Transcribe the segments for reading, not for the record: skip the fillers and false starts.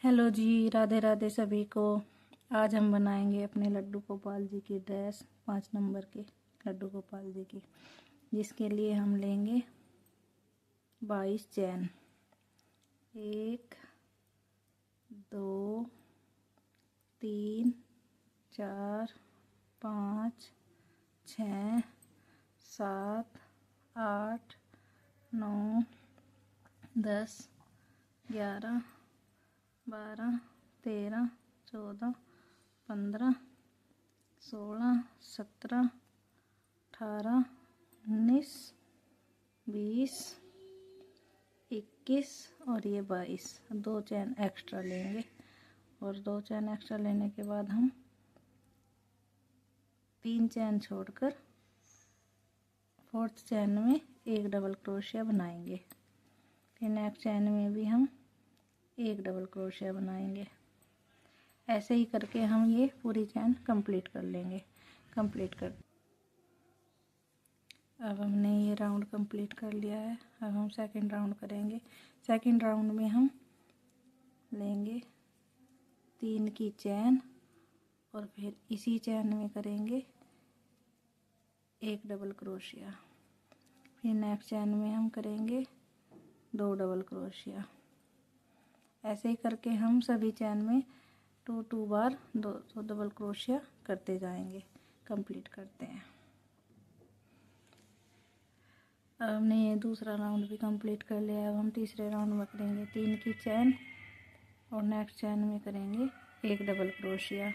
Hello जी, राधे राधे सभी को। आज हम बनाएंगे अपने लड्डू गोपाल जी की ड्रेस 5 नंबर के लड्डू गोपाल जी की, जिसके लिए हम लेंगे 22 चैन। 1 2 3 4 5 6 7 8 9 10 11 12 13 14 15 16 17 18 19 20 21 और ये 22। 2 चैन एक्स्ट्रा लेंगे और 2 चैन एक्स्ट्रा लेने के बाद हम 3 चैन छोड़कर 4th चैन में एक डबल क्रोशिया बनाएंगे। फिर नेक्स्ट चैन में भी हम एक डबल क्रोशिया बनाएंगे। ऐसे ही करके हम ये पूरी चैन कंप्लीट कर लेंगे। अब हमने ये राउंड कंप्लीट कर लिया है। अब हम सेकंड राउंड करेंगे। सेकंड राउंड में हम लेंगे 3 की चैन और फिर इसी चैन में करेंगे एक डबल क्रोशिया। फिर नेक्स्ट चैन में हम करेंगे 2 डबल क्रोशिया। ऐसे ही करके हम सभी चैन में 2 बार 2 डबल क्रोशिया करते जाएंगे। कंप्लीट करते हैं। अब हमने ये दूसरा राउंड भी कंप्लीट कर लिया। अब हम तीसरे राउंड में करेंगे 3 की चैन और नेक्स्ट चैन में करेंगे एक डबल क्रोशिया।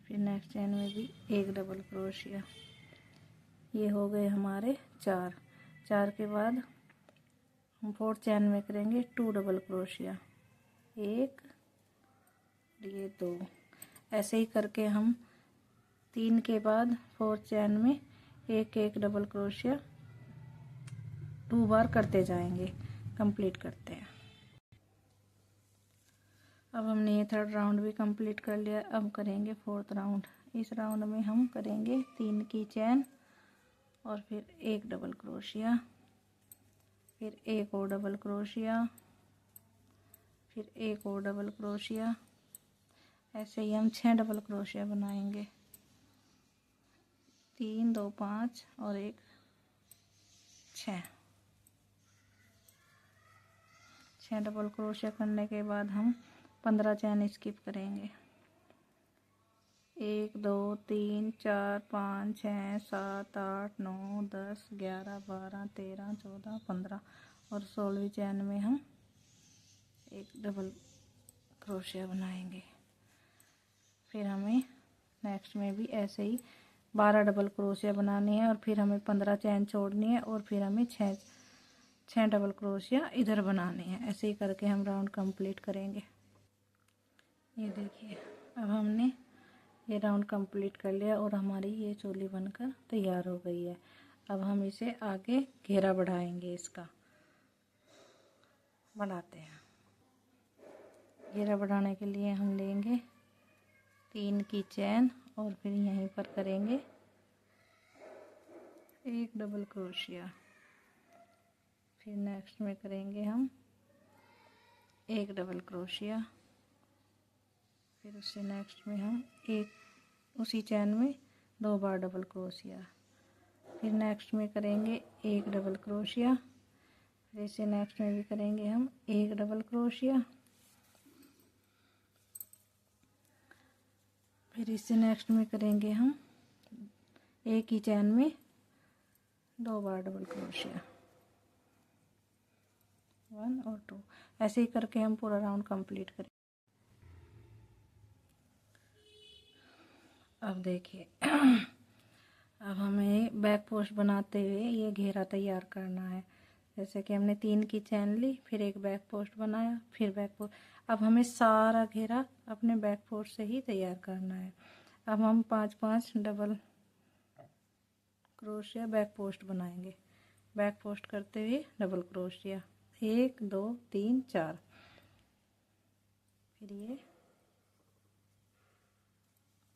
फिर नेक्स्ट चैन में भी एक डबल क्रोशिया। ये हो गए हमारे 4 के बाद हम 4th चैन में करेंगे 2 डबल क्रोशिया। 1 ये 2। ऐसे ही करके हम 3 के बाद 4th चैन में एक डबल क्रोशिया 2 बार करते जाएंगे। कंप्लीट करते हैं। अब हमने ये 3rd राउंड भी कंप्लीट कर लिया। अब करेंगे 4th राउंड। इस राउंड में हम करेंगे 3 की चैन और फिर एक डबल क्रोशिया, फिर एक और डबल क्रोशिया, फिर एक और डबल क्रोशिया। ऐसे ही हम 6 डबल क्रोशिया बनाएंगे। 3 2 5 और 1 6। 6 डबल क्रोशिया करने के बाद हम 15 चैन स्किप करेंगे। 1 2 3 4 5 6 7 8 9 10 11 12 13 14 15 और 16वीं चैन में हम एक डबल क्रोशिया बनाएंगे। फिर हमें नेक्स्ट में भी ऐसे ही 12 डबल क्रोशिया बनानी है और फिर हमें 15 चैन छोड़नी है और फिर हमें 6 डबल क्रोशिया इधर बनानी है। ऐसे ही करके हम राउंड कंप्लीट करेंगे। ये देखिए, अब हमने ये राउंड कंप्लीट कर लिया और हमारी ये चोली बनकर तैयार हो गई है। अब हम इसे आगे घेरा बढ़ाएंगे। इसका बढ़ाते हैं। घेरा बढ़ाने के लिए हम लेंगे 3 की चैन और फिर यहीं पर करेंगे एक डबल क्रोशिया। फिर नेक्स्ट में करेंगे हम एक डबल क्रोशिया। फिर उससे नेक्स्ट में हम उसी चैन में 2 बार डबल क्रोशिया। फिर नेक्स्ट में करेंगे एक डबल क्रोशिया। फिर इससे नेक्स्ट में भी करेंगे हम एक डबल क्रोशिया। फिर इससे नेक्स्ट में करेंगे हम एक ही चैन में 2 बार डबल क्रोशिया, 1 और 2। ऐसे ही करके हम पूरा राउंड कंप्लीट करें। अब देखिए, अब हमें बैक पोस्ट बनाते हुए ये घेरा तैयार करना है। जैसे कि हमने 3 की चैन ली, फिर एक बैक पोस्ट बनाया, फिर बैक पोस्ट। अब हमें सारा घेरा अपने बैक पोस्ट से ही तैयार करना है। अब हम 5 डबल क्रोशिया बैक पोस्ट बनाएंगे। बैक पोस्ट करते हुए डबल क्रोशिया 1 2 3 4। फिर ये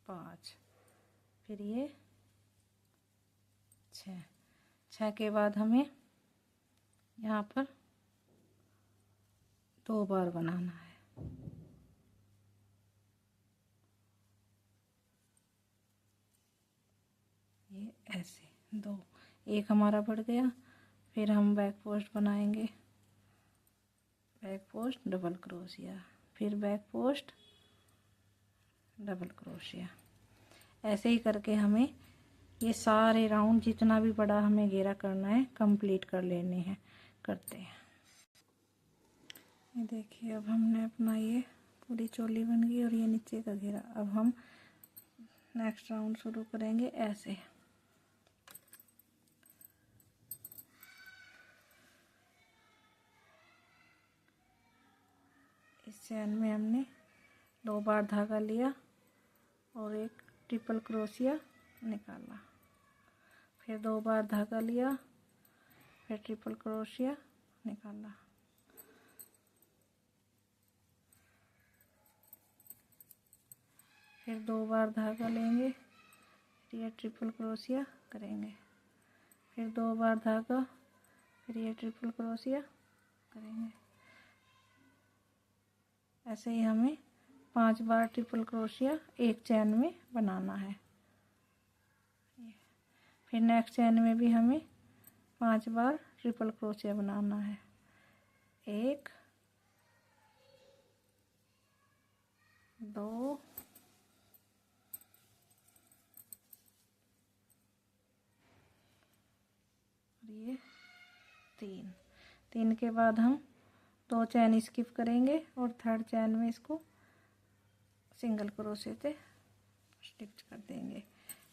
5, फिर ये 6। 6 के बाद हमें यहाँ पर 2 बार बनाना है। ये ऐसे 2, एक हमारा बढ़ गया। फिर हम बैक पोस्ट बनाएंगे, बैक पोस्ट डबल क्रोशिया, फिर बैक पोस्ट डबल क्रोशिया। ऐसे ही करके हमें ये सारे राउंड जितना भी बड़ा हमें घेरा करना है कंप्लीट कर लेने हैं। करते हैं। ये देखिए अब हमने अपना ये पूरी चोली बन गई और ये नीचे का घेरा। अब हम नेक्स्ट राउंड शुरू करेंगे ऐसे। इस चैन में हमने 2 बार धागा लिया और एक ट्रिपल क्रोशिया निकाला, फिर 2 बार धागा लिया, फिर ट्रिपल क्रोशिया निकाला, फिर 2 बार धागा लेंगे, फिर ये ट्रिपल क्रोशिया करेंगे, फिर 2 बार धागा, फिर ये ट्रिपल क्रोशिया करेंगे। ऐसे ही हमें 5 बार ट्रिपल क्रोशिया एक चैन में बनाना है। फिर नेक्स्ट चैन में भी हमें 5 बार ट्रिपल क्रोशिया बनाना है। 1 2 ये 3 के बाद हम 2 चैन स्किप करेंगे और थर्ड चैन में इसको सिंगल क्रोशे से स्टिच कर देंगे।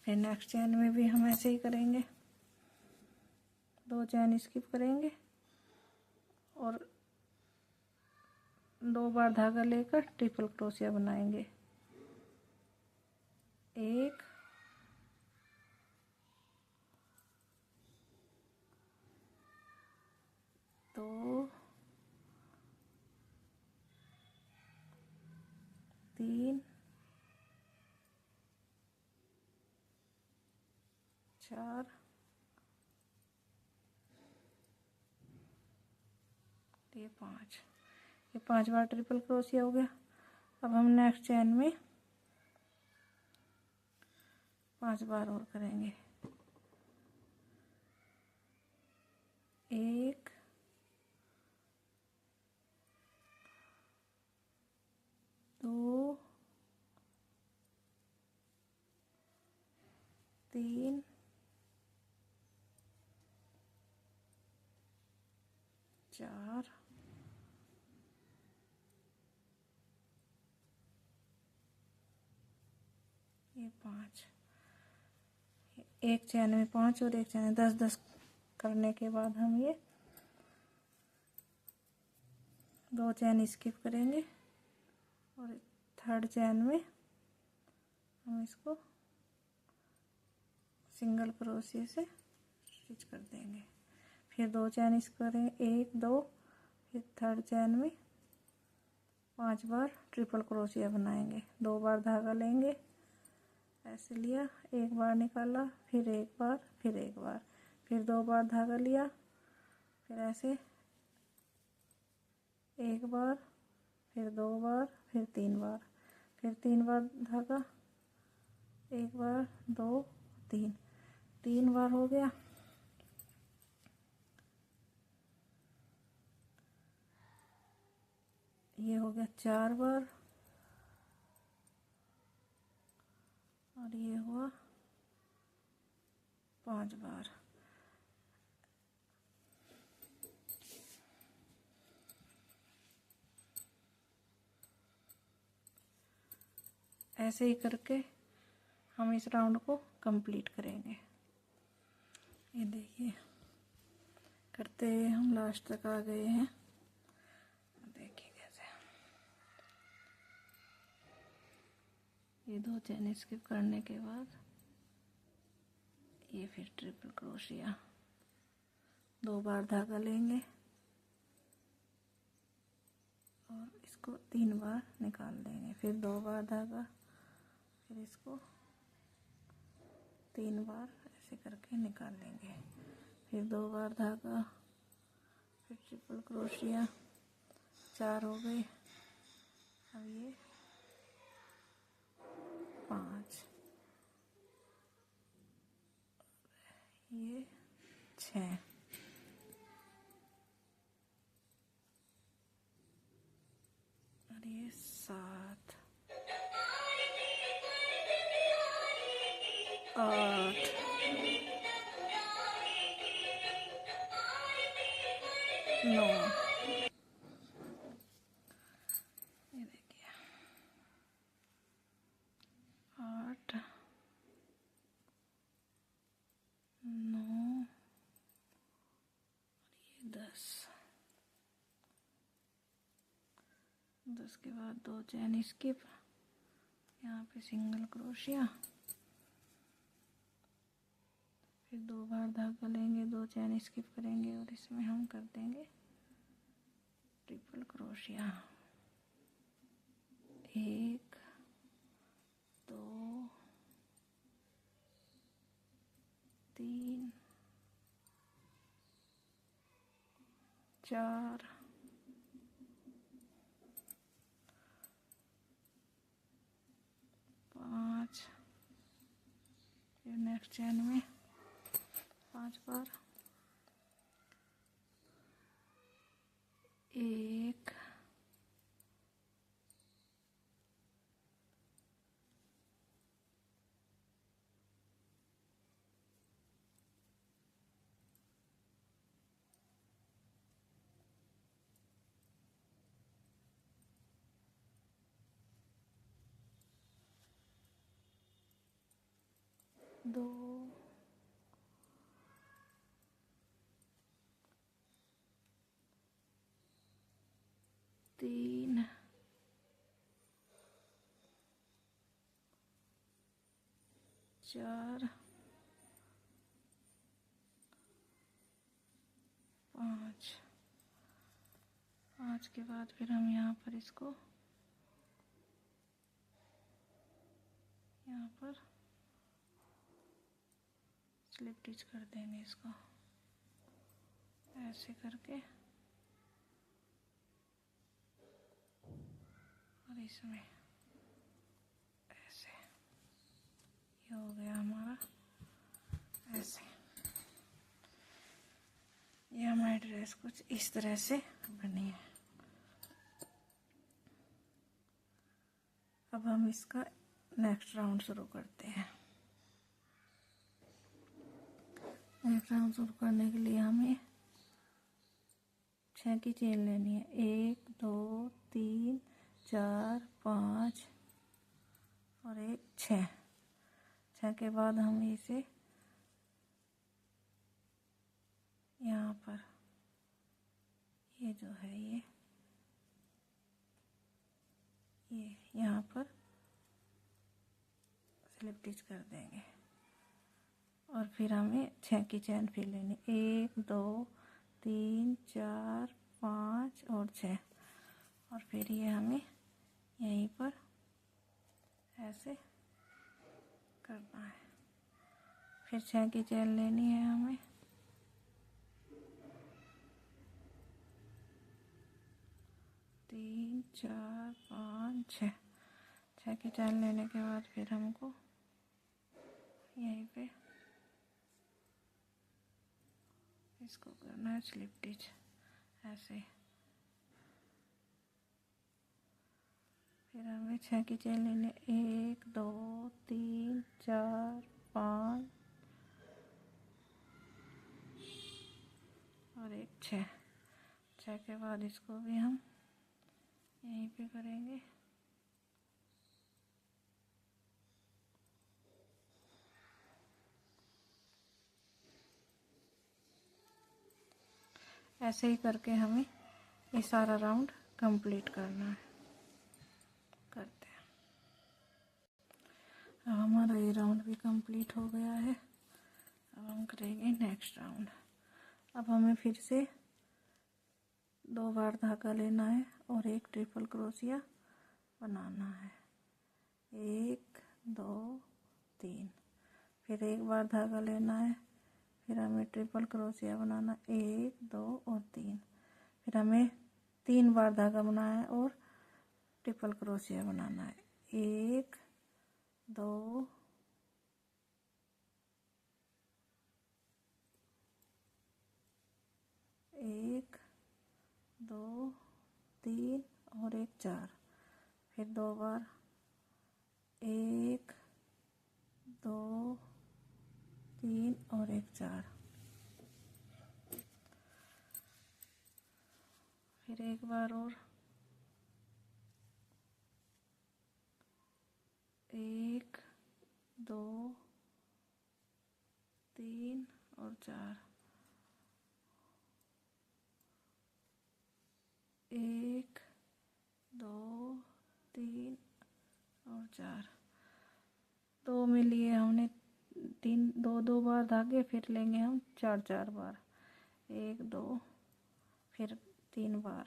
फिर नेक्स्ट चैन में भी हम ऐसे ही करेंगे, 2 चैन स्किप करेंगे और 2 बार धागा लेकर ट्रिपल क्रोशिया बनाएंगे। 1 2 3 4 ये 5। ये 5 बार ट्रिपल क्रोशिया हो गया। अब हम नेक्स्ट चैन में 5 बार और करेंगे। 1 2 3 4 ये 5। एक चैन में 5 और एक चैन में 10 करने के बाद हम ये 2 चैन स्किप करेंगे और थर्ड चैन में हम इसको सिंगल क्रोशिया से स्टिच कर देंगे। फिर 2 चैन स्किप करेंगे, 1 2, फिर थर्ड चैन में 5 बार ट्रिपल क्रोशिया बनाएंगे। 2 बार धागा लेंगे, ऐसे लिया, 1 बार निकाला, फिर 1 बार, फिर 1 बार, फिर 2 बार धागा लिया, फिर ऐसे 1 बार, फिर 2 बार, फिर 3 बार, फिर 3 बार धागा, 1 बार 2 3 बार हो गया। ये हो गया 4 बार और ये हुआ 5 बार। ऐसे ही करके हम इस राउंड को कंप्लीट करेंगे। ये देखिए करते हम लास्ट तक आ गए हैं। देखिए कैसे ये 2 चैन स्किप करने के बाद ये फिर ट्रिपल क्रोशिया, 2 बार धागा लेंगे और इसको 3 बार निकाल देंगे, फिर 2 बार धागा, फिर इसको 3 बार ऐसे करके निकाल लेंगे। फिर 2 बार धागा, फिर ट्रिपल क्रोशिया, 4 हो गए। अब ये 5, ये 6, और ये 7, 8, 9, ये देखिए 8, 9, ये 10। 10 के बाद 2 चैन स्किप, यहाँ पे सिंगल क्रोशिया, फिर 2 बार धागा लेंगे, 2 चैन स्किप करेंगे और इसमें हम कर देंगे ट्रिपल क्रोशिया। 1, 2, 3, 4, 5, फिर नेक्स्ट चैन में 5 बार, 1, 2, 3, 4, 5। 5 के बाद फिर हम यहाँ पर इसको यहाँ पर स्लिप स्टिच कर देंगे इसको ऐसे करके, और इसमें ऐसे, ये हो गया हमारा ऐसे। ये हमारी ड्रेस कुछ इस तरह से बनी है। अब हम इसका नेक्स्ट राउंड शुरू करते हैं। नेक्स्ट राउंड शुरू करने के लिए हमें 6 की चेन लेनी है। 1, 2, 3, 4, 5 और 1, 6। 6 के बाद हम इसे यहाँ पर, ये जो है ये यहाँ पर स्लिप स्टिच कर देंगे, और फिर हमें 6 की चैन फिर लेनी। 1, 2, 3, 4, 5 और 6, और फिर ये हमें यहीं पर ऐसे करना है। फिर 6 की चैन लेनी है हमें, तीन, 4, 5, 6। 6 की चैन लेने के बाद फिर हमको यहीं पे इसको करना है स्लिप स्टिच ऐसे। फिर हमें 6 की चैन लेने, 1, 2, 3, 4, 5 और 1, 6। 6 के बाद इसको भी हम यहीं पे करेंगे। ऐसे ही करके हमें ये सारा राउंड कंप्लीट करना है। करते हैं। अब हमारा ये राउंड भी कंप्लीट हो गया है। अब हम करेंगे नेक्स्ट राउंड। अब हमें फिर से 2 बार धागा लेना है और एक ट्रिपल क्रोशिया बनाना है। 1, 2 3, फिर एक बार धागा लेना है, फिर हमें ट्रिपल क्रोशिया बनाना, 1 2 और 3, फिर हमें 3 बार धागा बनाना है और ट्रिपल क्रोशिया बनाना है, 1 2 1 2 3 और एक 4, फिर 2 बार, 1 2 3 और एक 4, फिर एक बार और, 1 2 3 और 4, 1 2 3 और 4, 2 में लिए हमने 3 2 बार धागे, फिर लेंगे हम 4 बार, 1 2 फिर 3 बार,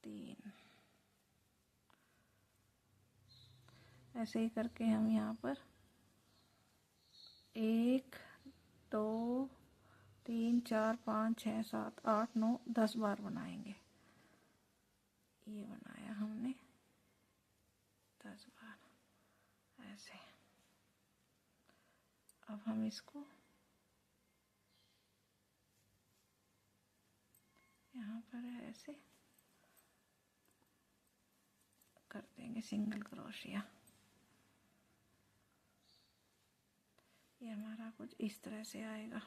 3, ऐसे ही करके हम यहाँ पर 1 2 3 4 5 6 7 8 9 10 बार बनाएंगे। ये बनाया हमने 10 बार ऐसे। अब हम इसको यहाँ पर ऐसे कर देंगे सिंगल क्रोशिया। ये हमारा कुछ इस तरह से आएगा।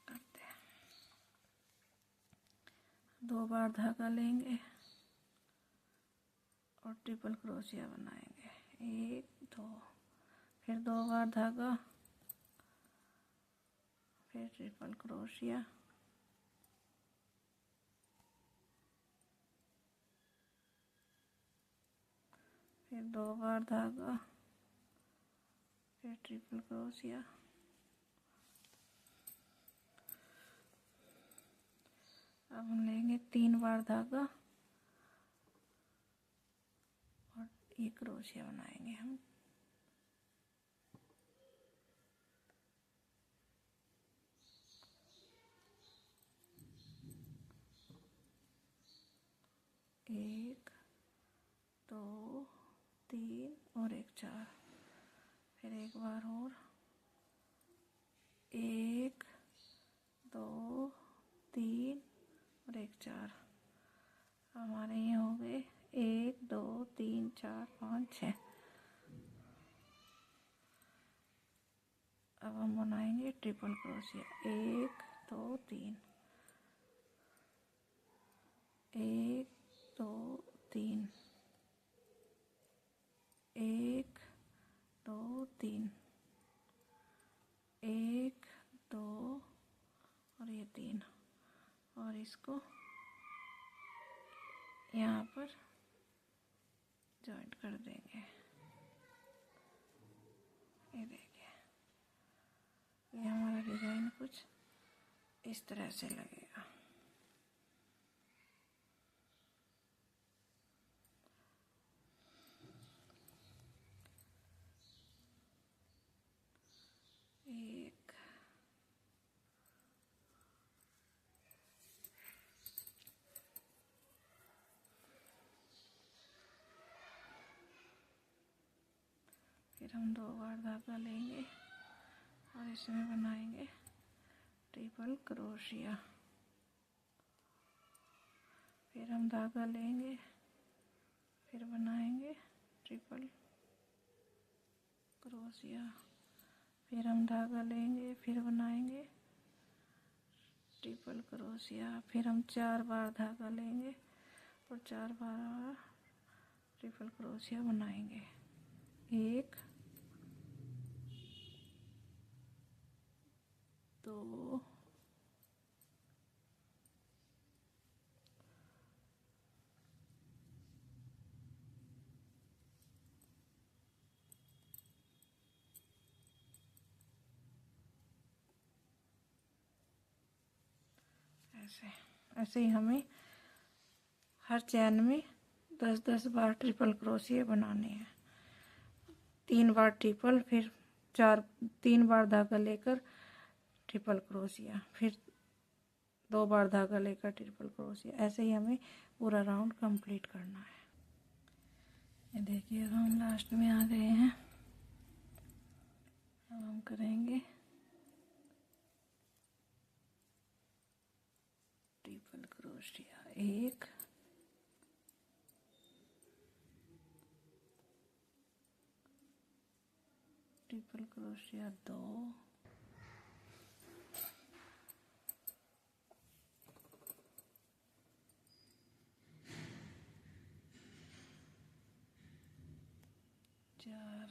करते हैं, 2 बार धागा लेंगे और ट्रिपल क्रोशिया बनाएंगे, 1 2, फिर 2 बार धागा, फिर ट्रिपल क्रोशिया, फिर 2 बार धागा, फिर ट्रिपल क्रोशिया, अब हम लेंगे 3 बार धागा और ये क्रोशिया बनाएंगे हम। एक 2 3 और एक 4, फिर एक बार और, 1 2 3 और एक 4, हमारे ये हो गए 1 2 3 4 5 6। अब हम बनाएंगे ट्रिपल क्रोशिया, 1 2 3, 1 2 3, 1 2 3, 1 2 और ये 3, और इसको यहाँ पर जॉइंट कर देंगे। ये देखिए, ये हमारा डिजाइन कुछ इस तरह से लगेगा। एक फिर हम 2 बार धागा लेंगे और इसमें बनाएंगे ट्रिपल क्रोशिया। फिर हम धागा लेंगे, फिर बनाएंगे ट्रिपल क्रोशिया, फिर हम धागा लेंगे, फिर बनाएंगे ट्रिपल क्रोशिया, फिर हम 4 बार धागा लेंगे और 4 बार ट्रिपल क्रोशिया बनाएंगे। 1 2 ऐसे ऐसे ही हमें हर चैन में 10-10 बार ट्रिपल क्रोशिया बनाने हैं। 3 बार ट्रिपल, फिर 3 बार धागा लेकर ट्रिपल क्रोशिया, फिर 2 बार धागा लेकर ट्रिपल क्रोशिया। ऐसे ही हमें पूरा राउंड कंप्लीट करना है। ये देखिए, अब हम लास्ट में आ गए हैं। अब हम करेंगे ट्रिपल क्रोशिया। 1, ट्रिपल क्रोशिया 2, 4,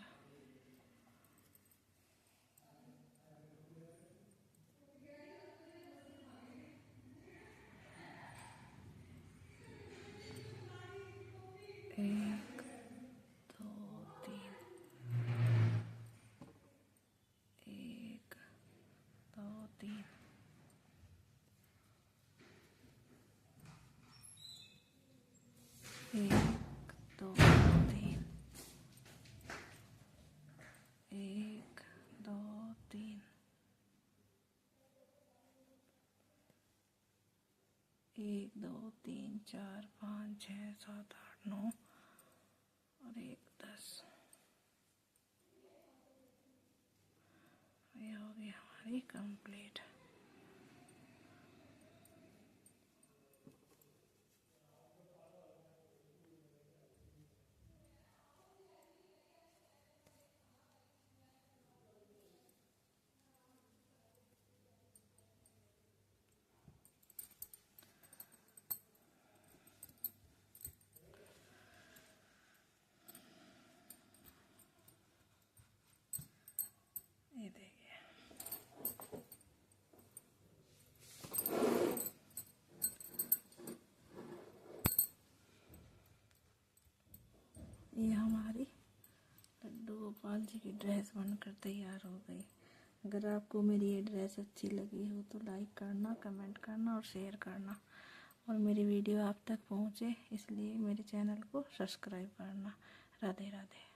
1, 2, 3, 1, 2, 3, 1, 2, 3, 1, 2, 3, 1, 2, 3, 4, 5, 6, 7, 8, 9 और 1, 10। ये हो गई हमारी कंप्लीट। ये देखिए, ये हमारी लड्डू गोपाल जी की ड्रेस बनकर तैयार हो गई। अगर आपको मेरी ये ड्रेस अच्छी लगी हो तो लाइक करना, कमेंट करना और शेयर करना, और मेरी वीडियो आप तक पहुँचे इसलिए मेरे चैनल को सब्सक्राइब करना। राधे राधे।